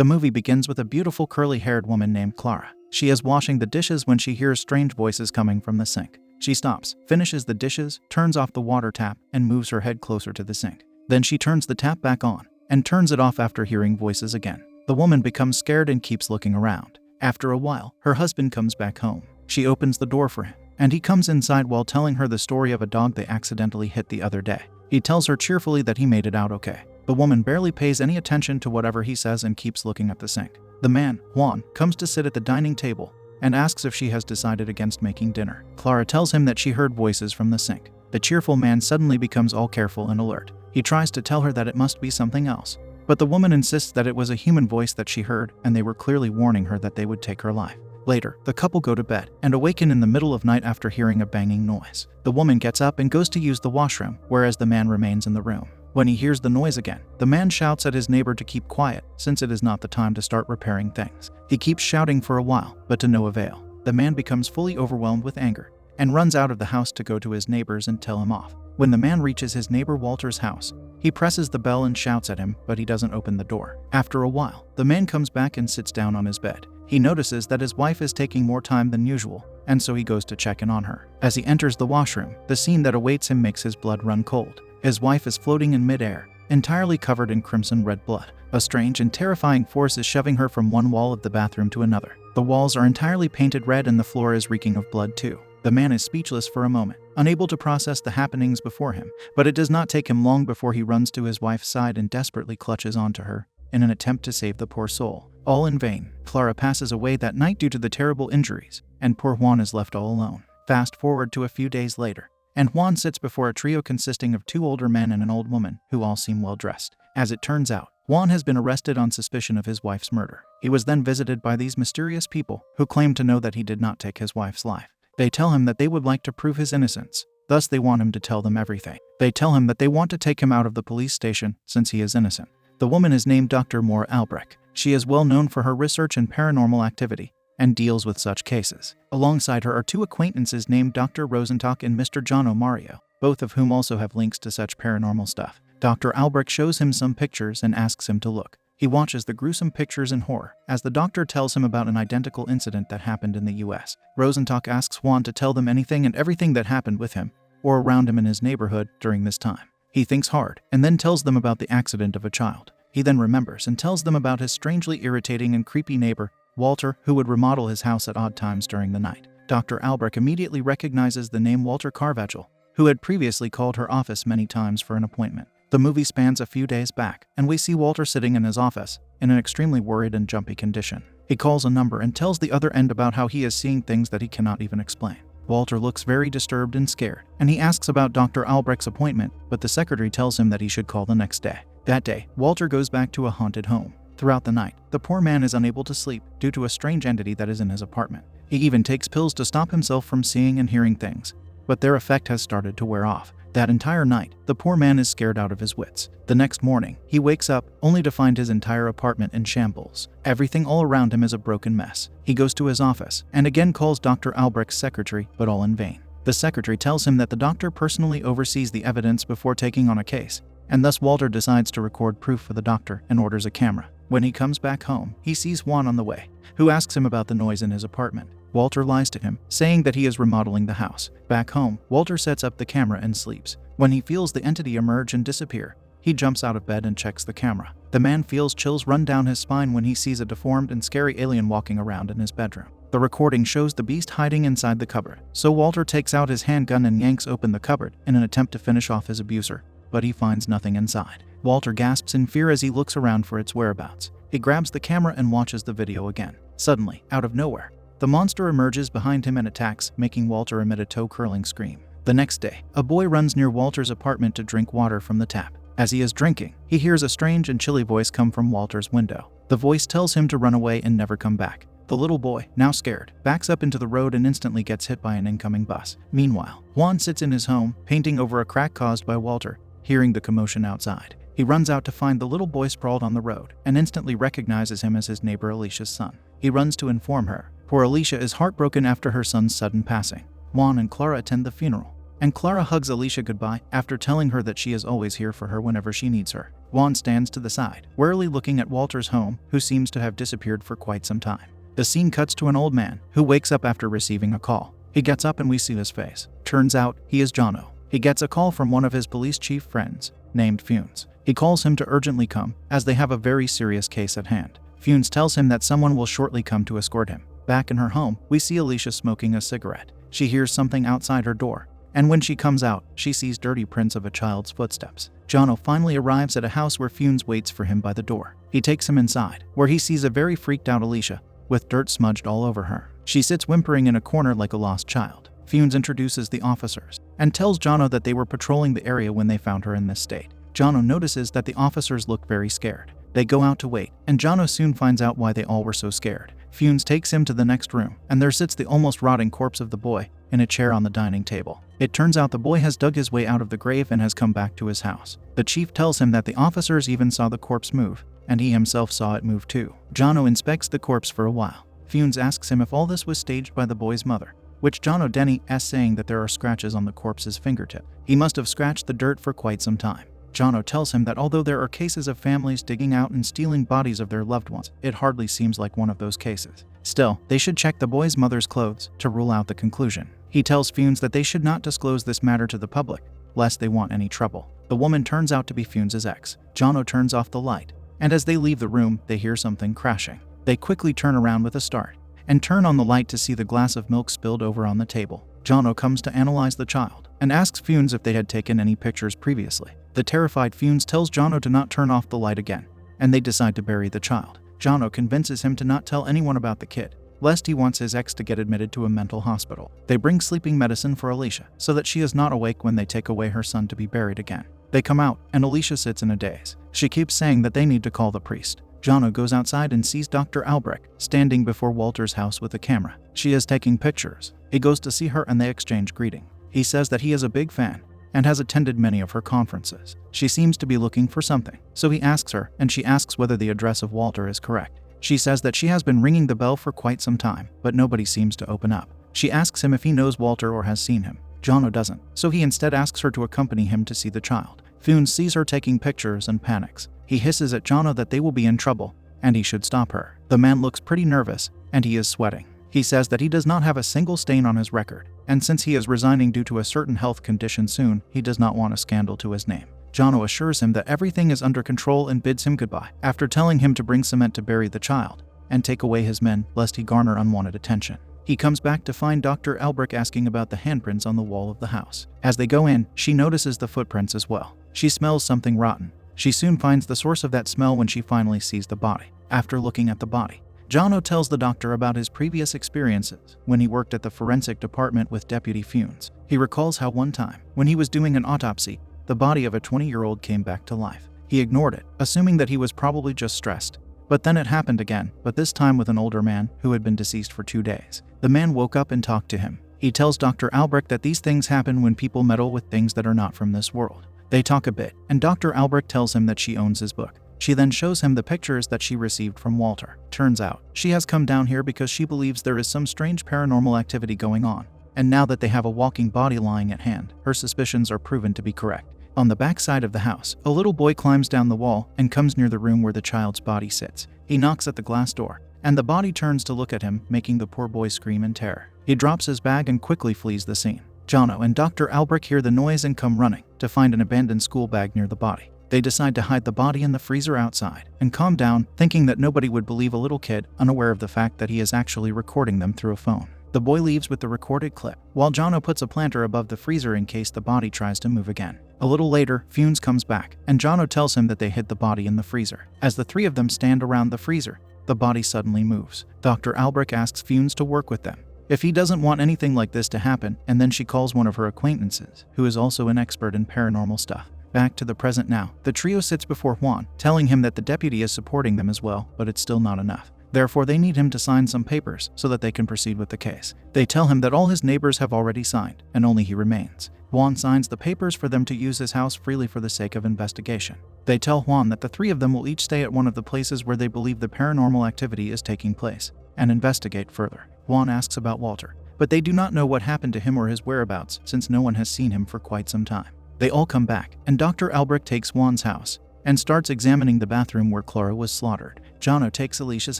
The movie begins with a beautiful curly-haired woman named Clara. She is washing the dishes when she hears strange voices coming from the sink. She stops, finishes the dishes, turns off the water tap, and moves her head closer to the sink. Then she turns the tap back on and turns it off after hearing voices again. The woman becomes scared and keeps looking around. After a while, her husband comes back home. She opens the door for him, and he comes inside while telling her the story of a dog they accidentally hit the other day. He tells her cheerfully that he made it out okay. The woman barely pays any attention to whatever he says and keeps looking at the sink. The man, Juan, comes to sit at the dining table and asks if she has decided against making dinner. Clara tells him that she heard voices from the sink. The cheerful man suddenly becomes all careful and alert. He tries to tell her that it must be something else, but the woman insists that it was a human voice that she heard, and they were clearly warning her that they would take her life. Later, the couple go to bed and awaken in the middle of night after hearing a banging noise. The woman gets up and goes to use the washroom, whereas the man remains in the room. When he hears the noise again, the man shouts at his neighbor to keep quiet, since it is not the time to start repairing things. He keeps shouting for a while, but to no avail. The man becomes fully overwhelmed with anger and runs out of the house to go to his neighbors and tell him off. When the man reaches his neighbor Walter's house, he presses the bell and shouts at him, but he doesn't open the door. After a while, the man comes back and sits down on his bed. He notices that his wife is taking more time than usual, and so he goes to check in on her. As he enters the washroom, the scene that awaits him makes his blood run cold. His wife is floating in midair, entirely covered in crimson red blood. A strange and terrifying force is shoving her from one wall of the bathroom to another. The walls are entirely painted red and the floor is reeking of blood too. The man is speechless for a moment, unable to process the happenings before him, but it does not take him long before he runs to his wife's side and desperately clutches onto her in an attempt to save the poor soul. All in vain. Clara passes away that night due to the terrible injuries, and poor Juan is left all alone. Fast forward to a few days later, and Juan sits before a trio consisting of 2 older men and an old woman, who all seem well dressed. As it turns out, Juan has been arrested on suspicion of his wife's murder. He was then visited by these mysterious people, who claim to know that he did not take his wife's life. They tell him that they would like to prove his innocence, thus they want him to tell them everything. They tell him that they want to take him out of the police station since he is innocent. The woman is named Dr. Moore Albrecht. She is well known for her research in paranormal activity and deals with such cases. Alongside her are 2 acquaintances named Dr. Rosenstock and Mr. John O'Mario, both of whom also have links to such paranormal stuff. Dr. Albrecht shows him some pictures and asks him to look. He watches the gruesome pictures in horror as the doctor tells him about an identical incident that happened in the US. Rosenstock asks Juan to tell them anything and everything that happened with him or around him in his neighborhood during this time. He thinks hard and then tells them about the accident of a child. He then remembers and tells them about his strangely irritating and creepy neighbor, Walter, who would remodel his house at odd times during the night. Dr. Albrecht immediately recognizes the name Walter Carvajal, who had previously called her office many times for an appointment. The movie spans a few days back, and we see Walter sitting in his office, in an extremely worried and jumpy condition. He calls a number and tells the other end about how he is seeing things that he cannot even explain. Walter looks very disturbed and scared, and he asks about Dr. Albrecht's appointment, but the secretary tells him that he should call the next day. That day, Walter goes back to a haunted home. Throughout the night, the poor man is unable to sleep due to a strange entity that is in his apartment. He even takes pills to stop himself from seeing and hearing things, but their effect has started to wear off. That entire night, the poor man is scared out of his wits. The next morning, he wakes up only to find his entire apartment in shambles. Everything all around him is a broken mess. He goes to his office and again calls Dr. Albrecht's secretary, but all in vain. The secretary tells him that the doctor personally oversees the evidence before taking on a case, and thus Walter decides to record proof for the doctor and orders a camera. When he comes back home, he sees Juan on the way, who asks him about the noise in his apartment. Walter lies to him, saying that he is remodeling the house. Back home, Walter sets up the camera and sleeps. When he feels the entity emerge and disappear, he jumps out of bed and checks the camera. The man feels chills run down his spine when he sees a deformed and scary alien walking around in his bedroom. The recording shows the beast hiding inside the cupboard, so Walter takes out his handgun and yanks open the cupboard in an attempt to finish off his abuser, but he finds nothing inside. Walter gasps in fear as he looks around for its whereabouts. He grabs the camera and watches the video again. Suddenly, out of nowhere, the monster emerges behind him and attacks, making Walter emit a toe-curling scream. The next day, a boy runs near Walter's apartment to drink water from the tap. As he is drinking, he hears a strange and chilly voice come from Walter's window. The voice tells him to run away and never come back. The little boy, now scared, backs up into the road and instantly gets hit by an incoming bus. Meanwhile, Juan sits in his home, painting over a crack caused by Walter, hearing the commotion outside. He runs out to find the little boy sprawled on the road and instantly recognizes him as his neighbor Alicia's son. He runs to inform her. Poor Alicia is heartbroken after her son's sudden passing. Juan and Clara attend the funeral, and Clara hugs Alicia goodbye after telling her that she is always here for her whenever she needs her. Juan stands to the side, warily looking at Walter's home, who seems to have disappeared for quite some time. The scene cuts to an old man who wakes up after receiving a call. He gets up and we see his face. Turns out, he is Jono. He gets a call from one of his police chief friends, named Funes. He calls him to urgently come, as they have a very serious case at hand. Funes tells him that someone will shortly come to escort him. Back in her home, we see Alicia smoking a cigarette. She hears something outside her door, and when she comes out, she sees dirty prints of a child's footsteps. Jono finally arrives at a house where Funes waits for him by the door. He takes him inside, where he sees a very freaked out Alicia, with dirt smudged all over her. She sits whimpering in a corner like a lost child. Funes introduces the officers, and tells Jono that they were patrolling the area when they found her in this state. Jono notices that the officers look very scared. They go out to wait, and Jono soon finds out why they all were so scared. Funes takes him to the next room, and there sits the almost rotting corpse of the boy in a chair on the dining table. It turns out the boy has dug his way out of the grave and has come back to his house. The chief tells him that the officers even saw the corpse move, and he himself saw it move too. Jono inspects the corpse for a while. Funes asks him if all this was staged by the boy's mother, which Jono denies, saying that there are scratches on the corpse's fingertip. He must have scratched the dirt for quite some time. Jono tells him that although there are cases of families digging out and stealing bodies of their loved ones, it hardly seems like one of those cases. Still, they should check the boy's mother's clothes to rule out the conclusion. He tells Funes that they should not disclose this matter to the public, lest they want any trouble. The woman turns out to be Funes' ex. Jono turns off the light, and as they leave the room, they hear something crashing. They quickly turn around with a start, and turn on the light to see the glass of milk spilled over on the table. Jono comes to analyze the child, and asks Funes if they had taken any pictures previously. The terrified Funes tells Jono to not turn off the light again, and they decide to bury the child. Jono convinces him to not tell anyone about the kid, lest he wants his ex to get admitted to a mental hospital. They bring sleeping medicine for Alicia, so that she is not awake when they take away her son to be buried again. They come out, and Alicia sits in a daze. She keeps saying that they need to call the priest. Jono goes outside and sees Dr. Albrecht standing before Walter's house with a camera. She is taking pictures. He goes to see her and they exchange greeting. He says that he is a big fan and has attended many of her conferences. She seems to be looking for something, so he asks her, and she asks whether the address of Walter is correct. She says that she has been ringing the bell for quite some time, but nobody seems to open up. She asks him if he knows Walter or has seen him. Jono doesn't, so he instead asks her to accompany him to see the child. Funes sees her taking pictures and panics. He hisses at Jono that they will be in trouble, and he should stop her. The man looks pretty nervous, and he is sweating. He says that he does not have a single stain on his record, and since he is resigning due to a certain health condition soon, he does not want a scandal to his name. Jono assures him that everything is under control and bids him goodbye, after telling him to bring cement to bury the child, and take away his men, lest he garner unwanted attention. He comes back to find Dr. Albrecht asking about the handprints on the wall of the house. As they go in, she notices the footprints as well. She smells something rotten. She soon finds the source of that smell when she finally sees the body. After looking at the body, Jono tells the doctor about his previous experiences when he worked at the forensic department with Deputy Funes. He recalls how one time, when he was doing an autopsy, the body of a 20-year-old came back to life. He ignored it, assuming that he was probably just stressed. But then it happened again, but this time with an older man who had been deceased for 2 days. The man woke up and talked to him. He tells Dr. Albrecht that these things happen when people meddle with things that are not from this world. They talk a bit, and Dr. Albrecht tells him that she owns his book. She then shows him the pictures that she received from Walter. Turns out, she has come down here because she believes there is some strange paranormal activity going on. And now that they have a walking body lying at hand, her suspicions are proven to be correct. On the back side of the house, a little boy climbs down the wall and comes near the room where the child's body sits. He knocks at the glass door, and the body turns to look at him, making the poor boy scream in terror. He drops his bag and quickly flees the scene. Jono and Dr. Albrecht hear the noise and come running to find an abandoned school bag near the body. They decide to hide the body in the freezer outside and calm down, thinking that nobody would believe a little kid, unaware of the fact that he is actually recording them through a phone. The boy leaves with the recorded clip, while Jono puts a planter above the freezer in case the body tries to move again. A little later, Funes comes back, and Jono tells him that they hid the body in the freezer. As the three of them stand around the freezer, the body suddenly moves. Dr. Albrecht asks Funes to work with them if he doesn't want anything like this to happen, and then she calls one of her acquaintances, who is also an expert in paranormal stuff. Back to the present now. The trio sits before Juan, telling him that the deputy is supporting them as well, but it's still not enough. Therefore, they need him to sign some papers so that they can proceed with the case. They tell him that all his neighbors have already signed, and only he remains. Juan signs the papers for them to use his house freely for the sake of investigation. They tell Juan that the three of them will each stay at one of the places where they believe the paranormal activity is taking place, and investigate further. Juan asks about Walter, but they do not know what happened to him or his whereabouts since no one has seen him for quite some time. They all come back, and Dr. Albrecht takes Juan's house and starts examining the bathroom where Clara was slaughtered. Jono takes Alicia's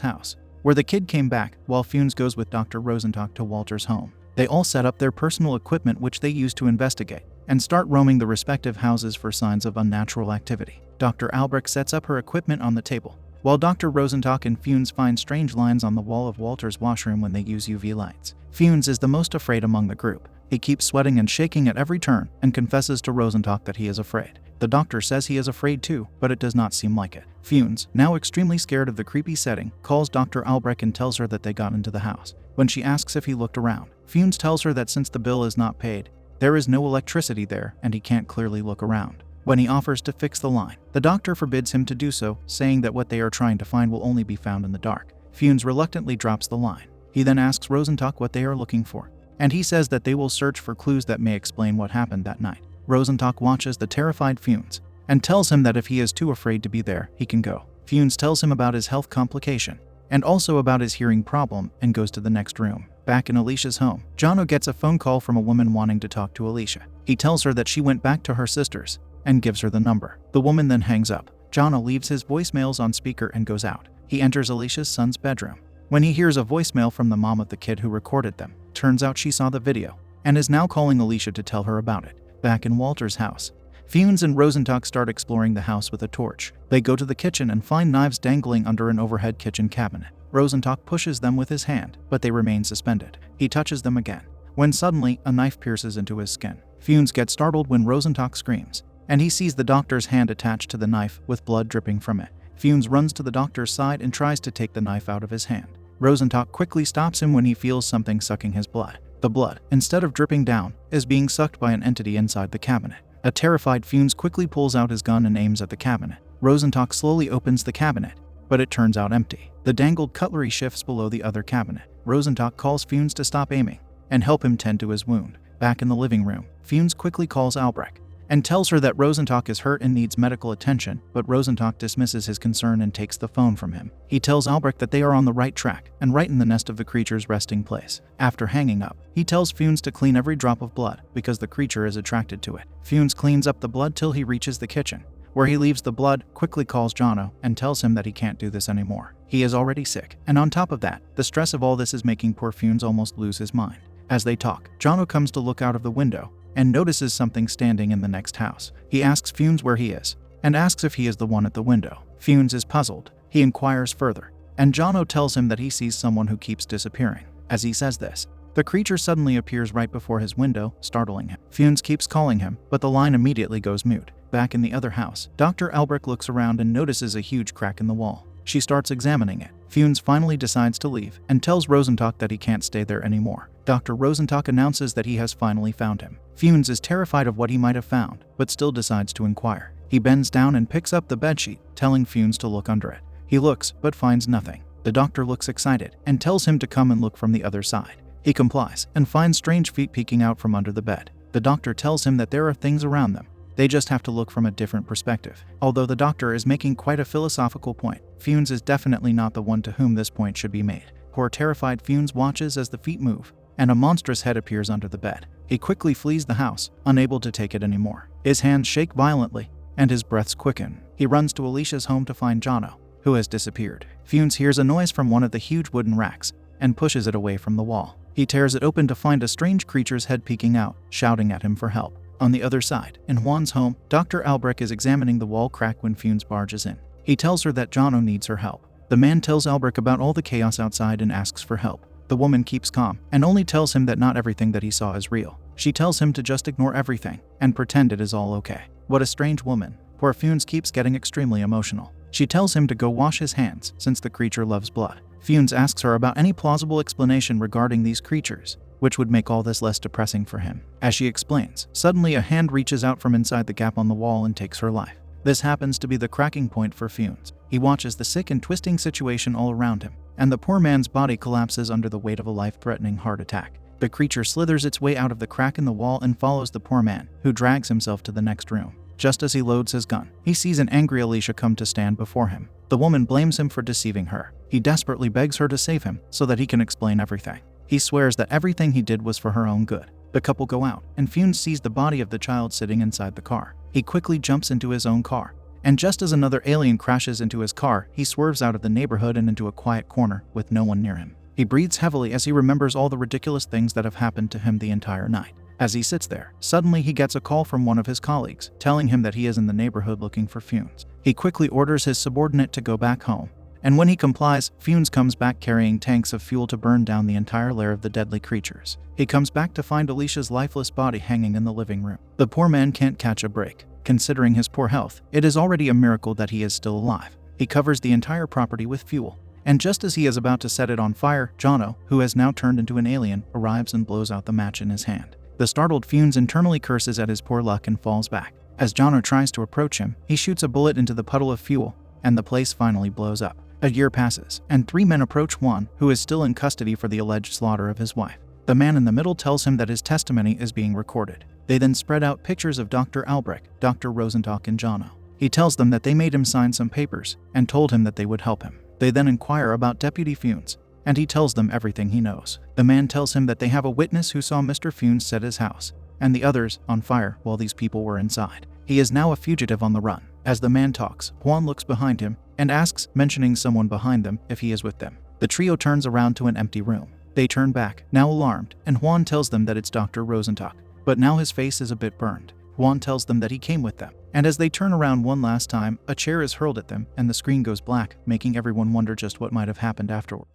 house, where the kid came back, while Funes goes with Dr. Rosenstock to Walter's home. They all set up their personal equipment which they use to investigate, and start roaming the respective houses for signs of unnatural activity. Dr. Albrecht sets up her equipment on the table, while Dr. Rosenstock and Funes find strange lines on the wall of Walter's washroom when they use UV lights. Funes is the most afraid among the group. He keeps sweating and shaking at every turn, and confesses to Rosenstock that he is afraid. The doctor says he is afraid too, but it does not seem like it. Funes, now extremely scared of the creepy setting, calls Dr. Albrecht and tells her that they got into the house. When she asks if he looked around, Funes tells her that since the bill is not paid, there is no electricity there and he can't clearly look around. When he offers to fix the line, the doctor forbids him to do so, saying that what they are trying to find will only be found in the dark. Funes reluctantly drops the line. He then asks Rosenstock what they are looking for, and he says that they will search for clues that may explain what happened that night. Rosenstock watches the terrified Funes and tells him that if he is too afraid to be there, he can go. Funes tells him about his health complication and also about his hearing problem and goes to the next room. Back in Alicia's home, Jono gets a phone call from a woman wanting to talk to Alicia. He tells her that she went back to her sister's and gives her the number. The woman then hangs up. Jono leaves his voicemails on speaker and goes out. He enters Alicia's son's bedroom when he hears a voicemail from the mom of the kid who recorded them. Turns out she saw the video and is now calling Alicia to tell her about it. Back in Walter's house, Funes and Rosenstock start exploring the house with a torch. They go to the kitchen and find knives dangling under an overhead kitchen cabinet. Rosenstock pushes them with his hand, but they remain suspended. He touches them again, when suddenly a knife pierces into his skin. Funes gets startled when Rosenstock screams, and he sees the doctor's hand attached to the knife with blood dripping from it. Funes runs to the doctor's side and tries to take the knife out of his hand. Rosenstock quickly stops him when he feels something sucking his blood. The blood, instead of dripping down, is being sucked by an entity inside the cabinet. A terrified Funes quickly pulls out his gun and aims at the cabinet. Rosenstock slowly opens the cabinet, but it turns out empty. The dangled cutlery shifts below the other cabinet. Rosenstock calls Funes to stop aiming and help him tend to his wound. Back in the living room, Funes quickly calls Albrecht and tells her that Rosenstock is hurt and needs medical attention, but Rosenstock dismisses his concern and takes the phone from him. He tells Albrecht that they are on the right track and right in the nest of the creature's resting place. After hanging up, he tells Funes to clean every drop of blood because the creature is attracted to it. Funes cleans up the blood till he reaches the kitchen, where he leaves the blood, quickly calls Jono, and tells him that he can't do this anymore. He is already sick, and on top of that, the stress of all this is making poor Funes almost lose his mind. As they talk, Jono comes to look out of the window and notices something standing in the next house. He asks Funes where he is, and asks if he is the one at the window. Funes is puzzled. He inquires further, and Jono tells him that he sees someone who keeps disappearing. As he says this, the creature suddenly appears right before his window, startling him. Funes keeps calling him, but the line immediately goes mute. Back in the other house, Dr. Albrecht looks around and notices a huge crack in the wall. She starts examining it. Funes finally decides to leave and tells Rosenstock that he can't stay there anymore. Dr. Rosenstock announces that he has finally found him. Funes is terrified of what he might have found, but still decides to inquire. He bends down and picks up the bedsheet, telling Funes to look under it. He looks, but finds nothing. The doctor looks excited and tells him to come and look from the other side. He complies and finds strange feet peeking out from under the bed. The doctor tells him that there are things around them. They just have to look from a different perspective. Although the doctor is making quite a philosophical point, Funes is definitely not the one to whom this point should be made. Poor terrified Funes watches as the feet move, and a monstrous head appears under the bed. He quickly flees the house, unable to take it anymore. His hands shake violently, and his breaths quicken. He runs to Alicia's home to find Jono, who has disappeared. Funes hears a noise from one of the huge wooden racks, and pushes it away from the wall. He tears it open to find a strange creature's head peeking out, shouting at him for help. On the other side, in Juan's home, Dr. Albrecht is examining the wall crack when Funes barges in. He tells her that Jono needs her help. The man tells Albrecht about all the chaos outside and asks for help. The woman keeps calm and only tells him that not everything that he saw is real. She tells him to just ignore everything and pretend it is all okay. What a strange woman. Poor Funes keeps getting extremely emotional. She tells him to go wash his hands since the creature loves blood. Funes asks her about any plausible explanation regarding these creatures, which would make all this less depressing for him. As she explains, suddenly a hand reaches out from inside the gap on the wall and takes her life. This happens to be the cracking point for Funes. He watches the sick and twisting situation all around him, and the poor man's body collapses under the weight of a life-threatening heart attack. The creature slithers its way out of the crack in the wall and follows the poor man, who drags himself to the next room. Just as he loads his gun, he sees an angry Alicia come to stand before him. The woman blames him for deceiving her. He desperately begs her to save him so that he can explain everything. He swears that everything he did was for her own good. The couple go out, and Funes sees the body of the child sitting inside the car. He quickly jumps into his own car, and just as another alien crashes into his car, he swerves out of the neighborhood and into a quiet corner with no one near him. He breathes heavily as he remembers all the ridiculous things that have happened to him the entire night. As he sits there, suddenly he gets a call from one of his colleagues, telling him that he is in the neighborhood looking for Funes. He quickly orders his subordinate to go back home, and when he complies, Funes comes back carrying tanks of fuel to burn down the entire lair of the deadly creatures. He comes back to find Alicia's lifeless body hanging in the living room. The poor man can't catch a break. Considering his poor health, it is already a miracle that he is still alive. He covers the entire property with fuel, and just as he is about to set it on fire, Jono, who has now turned into an alien, arrives and blows out the match in his hand. The startled Funes internally curses at his poor luck and falls back. As Jono tries to approach him, he shoots a bullet into the puddle of fuel, and the place finally blows up. A year passes, and 3 men approach Juan, who is still in custody for the alleged slaughter of his wife. The man in the middle tells him that his testimony is being recorded. They then spread out pictures of Dr. Albrecht, Dr. Rosenstock, and Jono. He tells them that they made him sign some papers, and told him that they would help him. They then inquire about Deputy Funes, and he tells them everything he knows. The man tells him that they have a witness who saw Mr. Funes set his house, and the others, on fire while these people were inside. He is now a fugitive on the run. As the man talks, Juan looks behind him and asks, mentioning someone behind them, if he is with them. The trio turns around to an empty room. They turn back, now alarmed, and Juan tells them that it's Dr. Rosenstock, but now his face is a bit burned. Juan tells them that he came with them, and as they turn around one last time, a chair is hurled at them and the screen goes black, making everyone wonder just what might have happened afterward.